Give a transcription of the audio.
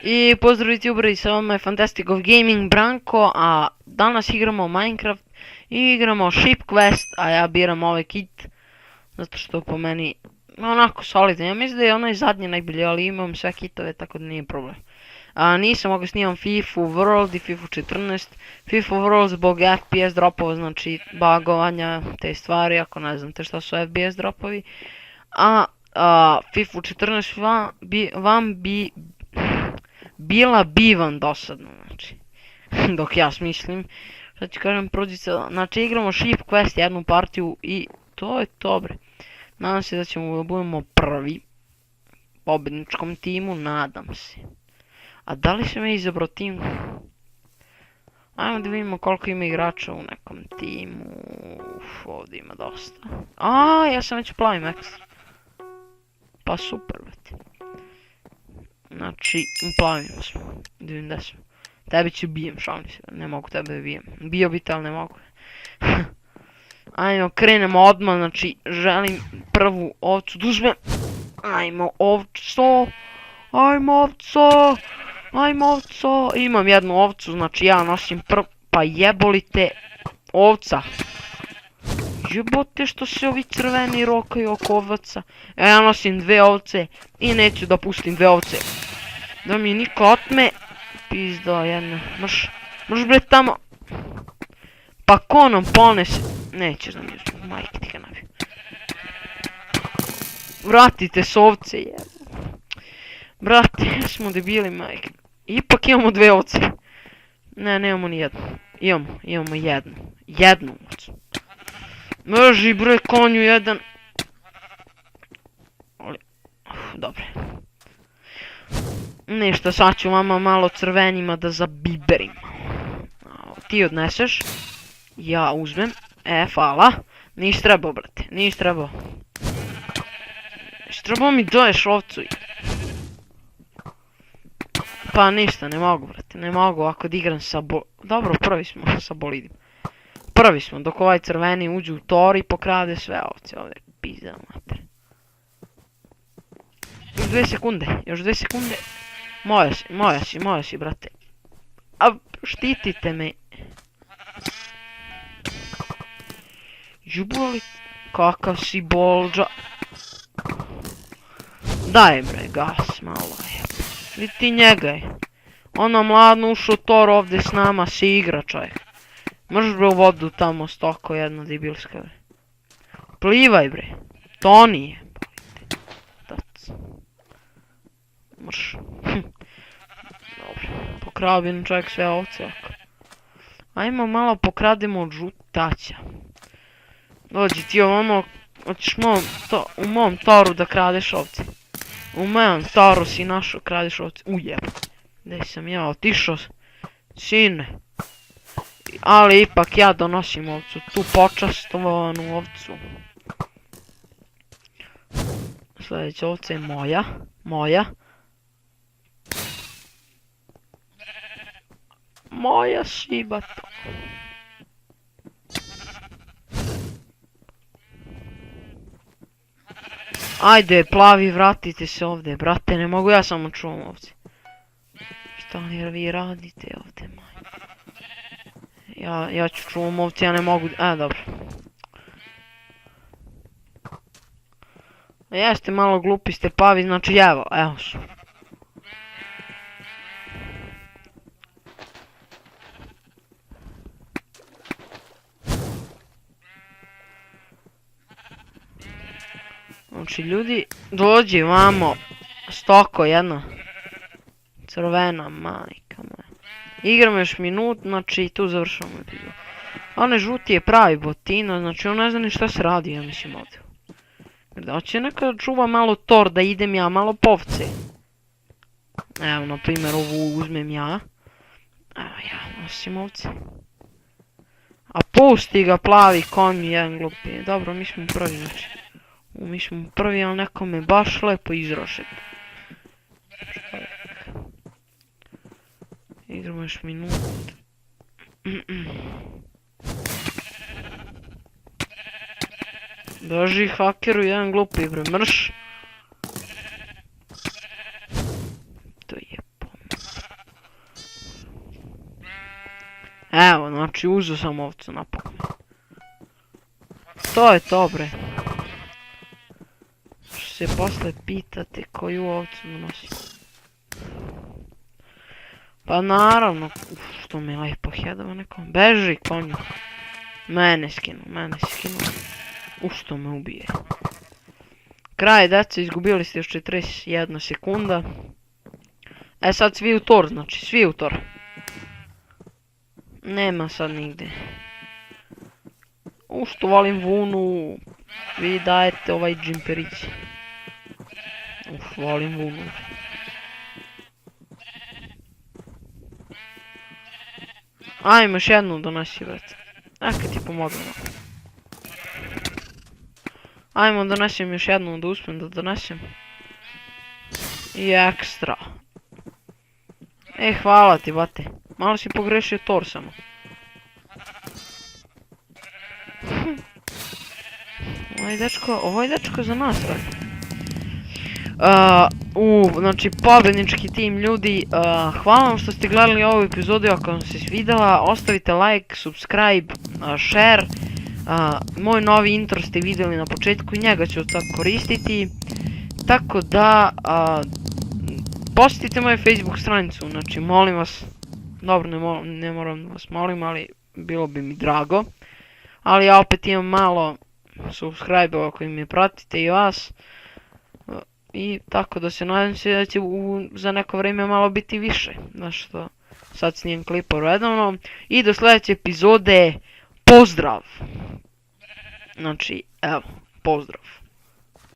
I pozdrav YouTuberi, sa vama je Fantastic of Gaming Branko, a danas igramo Minecraft i igramo Ship Quest, a ja biram ovaj kit, zato što po meni onako solidno. Ja mislim da je onaj zadnji najbolji, ali imam sve kitove, tako da nije problem. Nisam mogao snimam FIFA World i FIFA 14, FIFA World zbog FPS dropova, znači bagovanja, te stvari, ako ne znate šta su FPS dropovi. A FIFA 14 vam bi bila bivan dosadno, znači, dok ja smislim, šta ću kažem, prođice, znači igramo Ship Quest jednu partiju i to je to bre. Nadam se da ćemo da budemo prvi pobjedničkom timu, nadam se. A da li sam ja izabrao tim? Ajmo da vidimo koliko ima igrača u nekom timu. Ovdje ima dosta. Ja sam već plavim ekstra. Pa super, brate. Znači, uplavimo smo. Da vidim gdje smo. Tebe ću bijem, šalim se. Ne mogu tebe da bijem. Bio bi te, ali ne mogu. Ajmo, krenemo odmah, znači, želim prvu ovcu da uzmem. Ajmo, ovco. Ajmo, ovco. Ajmo, ovco. Imam jednu ovcu, znači ja nosim pa jebolite ovca. Jebote što se ovi crveni rokaju oko ovaca. Ja nosim dve ovce i neću da pustim dve ovce. Da mi niko otme. Pizda jedna. Mrš bre tamo. Pa ko nam ponese. Nećeš da mi uzme. Majke ti ga nabiju. Vratite s ovce jebo. Brate, smo debili majke. Ipak imamo dve ovce. Ne, nemamo ni jednu. Imamo jednu. Jednu ovcu. Mrži bre konju jedan. Dobre. Ništa, sad ću vama malo crvenima da zabiberim. Ti odneseš. Ja uzmem. Hvala. Nis trebao, brate. Nis trebao. Nis trebao mi doješ ovcu. Pa ništa, ne mogu, brate. Ne mogu ako da igram sa Dobro, prvi smo sa bolidim. Prvi smo, dok ovaj crveni uđe u tor i pokrade sve ovce ovdje. Pizda mater. Još 2 sekunde, još 2 sekunde. Moja si, brate. A, štitite me. Juboli, kakav si bolđa. Daj bre, gas malo je. Vidi ti njega je. Ono mladno ušao tor ovdje s nama se igra čovjek. Mrš bre u vodu tamo stoko jedna debilska bre. Plivaj bre. Toni je. Mrš. Dobro. Pokrao čovjek sve ovce ovako. Ajmo malo pokrademo od žutaća. Dođi ti ono. Hoćeš u mom toru da kradeš ovce. U mom toru si našo kradeš ovce. Ujeb. Gdje sam ja otišao. Sine. Ali ipak ja donosim ovcu, tu počastovanu ovcu. Sljedeća ovca je moja. Moja šibato. Ajde, plavi, vratite se ovdje, brate, ne mogu ja samo čuvam ovce. Šta vi radite ovdje, maj? Ja ću čuvam ovce, ja ne mogu... dobro. Jeste, malo glupi ste pavi, znači evo su. Znači ljudi, dođi vamo, stoko jedna. Crvena majka moja. Igramo još minut, znači tu završamo epizod. One žuti je pravi botina, znači on ne zna ni šta se radi, ja mislim ovdje. Da hoće neka čuva malo tor, da idem ja malo povce. Evo, na primjer, ovu uzmem ja. Evo ja, nosim ovce. A pusti ga plavi konj, jedan glupi. Dobro, mi smo prvi, znači. Mi smo prvi, ali neko me baš lepo izrošet. Igramo još minut. Drži hakeru, jedan glupi bre, mrš. To je Evo, znači uzeo sam ovcu napokon. To je to bre. Što se posle pitate koju ovcu donosi. Pa naravno, što mi lepo hedava nekom. Beži konju. Mene skinu. Što me ubije. Kraj, deca, izgubili ste još 41 sekunda. E sad svi u tor, znači svi u tor. Nema sad nigde. Što volim vunu. Vi dajete ovaj džimperić. Volim vunu. Ajmo još jednu donesi, brate. Kad ti pomognem. Ajmo donesem još jednu da uspijem da donesem. I ekstra. Hvala ti, bate. Malo si pogrešio tor samo. Ovo je dečko za nas, brate. Znači pobednički tim ljudi, hvala vam što ste gledali ovu epizodu, ako vam se svidjela, ostavite like, subscribe, share, moj novi intro ste vidjeli na početku i njega ću sad koristiti, tako da posjetite moju Facebook stranicu, znači molim vas, dobro ne moram da vas molim, ali bilo bi mi drago, ali ja opet imam malo subscribe-ova koji me pratite i vas. I tako da se nadam se da će za neko vrijeme malo biti više. Znaš što, sad snijem klipa redovno. I do sljedeće epizode, pozdrav! Znači, evo, pozdrav.